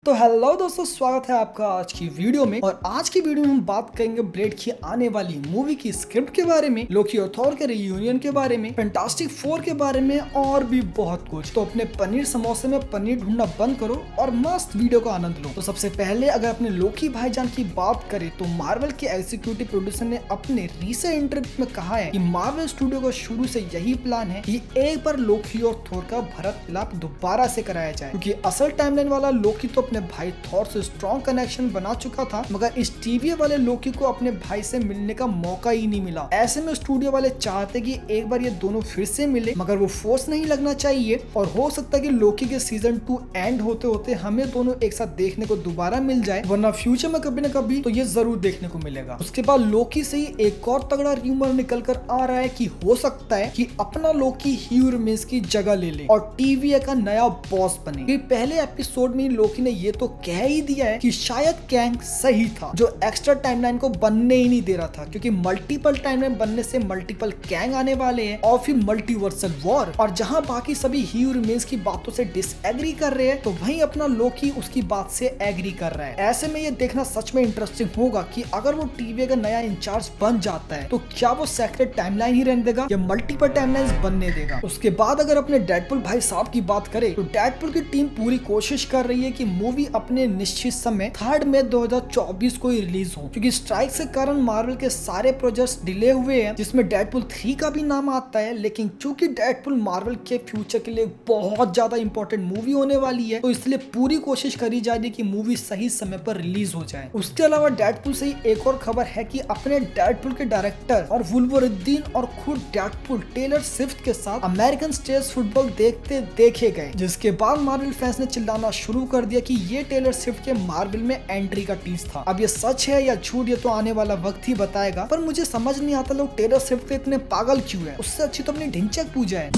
तो हेलो दोस्तों, स्वागत है आपका आज की वीडियो में। और आज की वीडियो में हम बात करेंगे ब्लेड की आने वाली मूवी की स्क्रिप्ट के बारे में, लोकी और थॉर के रियूनियन के बारे में, फैंटास्टिक फोर के बारे में और भी बहुत कुछ। तो अपने पनीर समोसे में पनीर ढूंढना बंद करो और मस्त वीडियो का आनंद लो। तो सबसे पहले अगर अपने लोकी भाईजान की बात करें तो मार्वल के एग्जीक्यूटिव प्रोड्यूसर ने अपने रीसेंट इंटरव्यू में कहा है कि मार्वल स्टूडियो का शुरू से यही प्लान है कि एक बार लोकी और थॉर का भरत मिलाप दोबारा से कराया जाए, क्योंकि असल टाइमलाइन वाला लोकी तो अपने भाई थॉर से स्ट्रॉन्ग कनेक्शन बना चुका था, मगर इस टीवी वाले लोकी को अपने भाई से मिलने का मौका ही नहीं मिला। ऐसे में स्टूडियो वाले चाहते कि एक बार ये दोनों फिर से मिले, मगर वो फोर्स नहीं लगना चाहिए और हो सकता है कि लोकी के सीजन 2 एंड होते होते हमें दोनों एक साथ देखने को दोबारा मिल जाए, वरना फ्यूचर में कभी न कभी तो ये जरूर देखने को मिलेगा। उसके बाद लोकी से ही एक और तगड़ा र्यूमर निकल कर आ रहा है कि हो सकता है कि अपना लोकी ह्यू रिमेंस की जगह ले ले और TVA का नया बॉस बने। पहले एपिसोड में लोकी ने ये तो कह ही दिया है कि शायद कैंग सही था जो एक्स्ट्रा टाइमलाइन को बनने ही नहीं दे रहा था, क्योंकि मल्टीपल टाइमलाइन बनने से मल्टीपल कैंग आने वाले हैं और फिर मल्टीवर्सल वॉर। और जहां बाकी सभी ह्यू रिमेंस की बातों से डिसएग्री कर रहे हैं, तो वहीं अपना लोकी उसकी बात से एग्री कर रहा है। ऐसे में ये देखना सच में इंटरेस्टिंग होगा कि अगर वो टीवी का नया इंचार्ज बन जाता है तो क्या वो सेक्रेट टाइमलाइन ही रहने देगा या मल्टीपल टाइमलाइंस बनने देगा। उसके बाद अगर अपने डेडपुल भाई साहब की बात करें तो डेडपुल की टीम पूरी कोशिश कर रही है कि मूवी अपने निश्चित समय 3 मई 2024 को ही रिलीज हो, क्योंकि स्ट्राइक के कारण मार्वल के सारे प्रोजेक्ट्स डिले हुए हैं, जिसमें डेडपुल 3 का भी नाम आता है। लेकिन चूंकि डेडपुल मार्वल के फ्यूचर के लिए बहुत ज्यादा इंपॉर्टेंट मूवी होने वाली है, तो इसलिए पूरी कोशिश करी जा रही है कि मूवी सही समय पर रिलीज हो जाए। उसके अलावा डेडपुल से ही एक और खबर है कि अपने डेडपुल के डायरेक्टर और वुल्वरीन और खुद डेडपुल टेलर स्विफ्ट के साथ अमेरिकन स्टेज फुटबॉल देखते देखे गए, जिसके बाद मार्वल फैंस ने चिल्लाना शुरू कर दिया कि ये टेलर स्विफ्ट के मार्वल में एंट्री का टीज था। अब ये सच है या झूठ ये तो आने वाला वक्त ही बताएगा, पर मुझे समझ नहीं आता लोग टेलर स्विफ्ट के इतने पागल क्यों है। उससे अच्छी तो अपनी ढिंचैक पूजा है।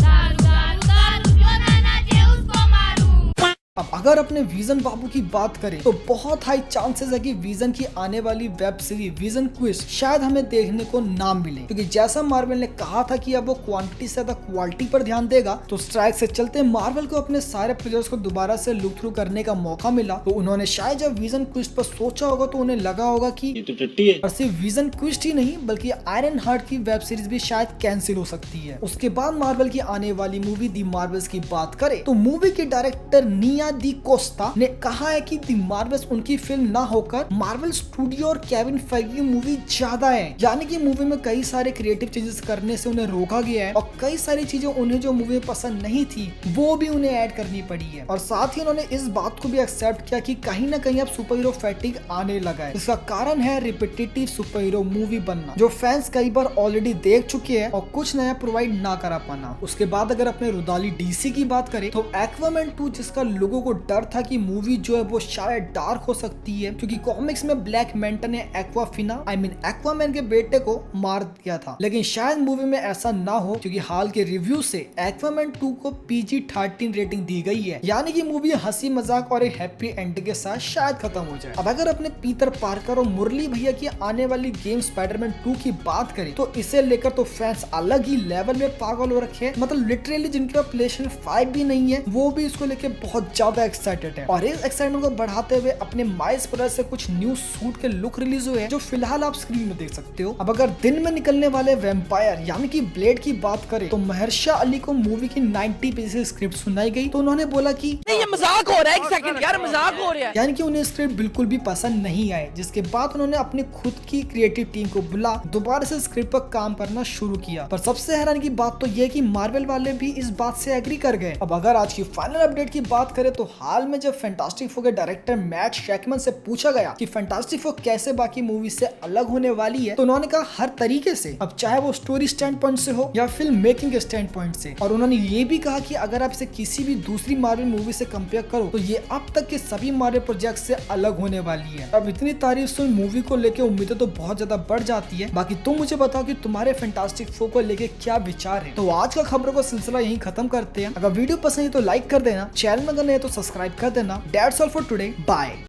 अब अगर अपने विजन बाबू की बात करें तो बहुत हाई चांसेस है कि विजन की आने वाली वेब सीरीज विजन क्विस्ट शायद हमें देखने को ना मिले, क्योंकि जैसा मार्वल ने कहा था कि अब वो क्वांटिटी से ज्यादा क्वालिटी पर ध्यान देगा, तो स्ट्राइक से चलते मार्वल को अपने सारे प्रोजेक्ट्स को दोबारा से लुक थ्रू करने का मौका मिला। तो उन्होंने शायद जब विजन क्विस्ट पर सोचा होगा तो उन्हें लगा होगा कि ये तो टट्टी है। और सिर्फ विजन क्विस्ट ही नहीं बल्कि आयरन हार्ट की वेब सीरीज भी शायद कैंसिल हो सकती है। उसके बाद मार्वल की आने वाली मूवी दी मार्वल्स की बात करें तो मूवी के डायरेक्टर निया दी कोस्टा ने कहा है कि दी मार्वल्स उनकी फिल्म ना होकर मार्वल स्टूडियो और केविन फेगी की मूवी ज्यादा है, यानी कि मूवी में कई सारे क्रिएटिव चेंजेस करने से उन्हें रोका गया है और कई सारी चीजें उन्हें जो मूवी में पसंद नहीं थी वो भी उन्हें ऐड करनी पड़ी है। और साथ ही उन्होंने इस बात को भी एक्सेप्ट किया कि कहीं ना कहीं अब सुपर हीरो फैटिग आने लगा है। इसका कारण है रिपीटेटिव सुपर हीरो मूवी बनना, जो फैंस कई बार ऑलरेडी देख चुके हैं और कुछ नया प्रोवाइड ना करा पाना। उसके बाद अगर अपने रुदाली डीसी की बात करें तो एक्वामैन 2, जिसका लोगों को डर था कि मूवी जो है वो शायद डार्क हो सकती है, क्योंकि कॉमिक्स में ब्लैक मेंटा ने एक्वामैन के बेटे को मार दिया था, लेकिन शायद मूवी में ऐसा ना हो, क्योंकि हाल के रिव्यू से एक्वामैन 2 को PG-13 रेटिंग दी गई है, यानी कि मूवी हंसी मजाक और एक हैप्पी एंड के साथ शायद खत्म हो जाए। अब अगर अपने पीटर पार्कर और मुरली भैया की आने वाली गेम स्पाइडरमैन 2 की बात करें तो इसे लेकर तो फैंस अलग ही लेवल में पागल हो रखे हैं। मतलब लिटरली जिनके पास PlayStation 5 भी नहीं है वो भी इसको लेके बहुत ज्यादा एक्साइटेड है। और इस एक्साइटमेंट को बढ़ाते हुए अपने माइल्स मोरालेस से कुछ न्यू सूट के लुक रिलीज हुए हैं, जो फिलहाल आप स्क्रीन में देख सकते हो। अब अगर दिन में निकलने वाले वैम्पायर यानी कि ब्लेड की बात करें तो महर्षा अली को मूवी की 90 पेज की स्क्रिप्ट सुनाई गई, तो उन्होंने बोला कि नहीं ये मजाक हो रहा है, एक सेकंड यार मजाक हो रहा है, यानी कि उन्हें स्क्रिप्ट बिल्कुल भी पसंद नहीं आए, जिसके बाद उन्होंने अपनी खुद की क्रिएटिव टीम को बुला दोबारा से स्क्रिप्ट पर काम करना शुरू किया। पर सबसे हैरान की बात तो यह कि मार्वल वाले भी इस बात से एग्री कर गए। अब अगर आज की फाइनल अपडेट की बात करें तो हाल में जब फैंटास्टिक फोर के डायरेक्टर मैट शैकमैन से पूछा गया कि फैंटास्टिक फोर कैसे बाकी मूवी से अलग होने वाली है, तो उन्होंने कहा हर तरीके से, अब चाहे वो स्टोरी स्टैंड पॉइंट से हो या फिल्म मेकिंग स्टैंड पॉइंट से। और उन्होंने ये भी कहा कि अगर आप इसे किसी भी दूसरी मार्वल मूवी से कंपेयर करो तो ये अब तक के सभी मार्वल प्रोजेक्ट से अलग होने वाली है। अब इतनी तारीफ सुन मूवी को लेके उम्मीदें तो बहुत ज्यादा बढ़ जाती है। बाकी तुम मुझे बताओ कि तुम्हारे फैंटास्टिक फोर को लेके क्या विचार है। तो आज का खबरों का सिलसिला यहीं खत्म करते हैं। अगर वीडियो पसंद है तो लाइक कर देना, चैनल में अगर नहीं है तो सब्सक्राइब कर देना। That's all for today, bye.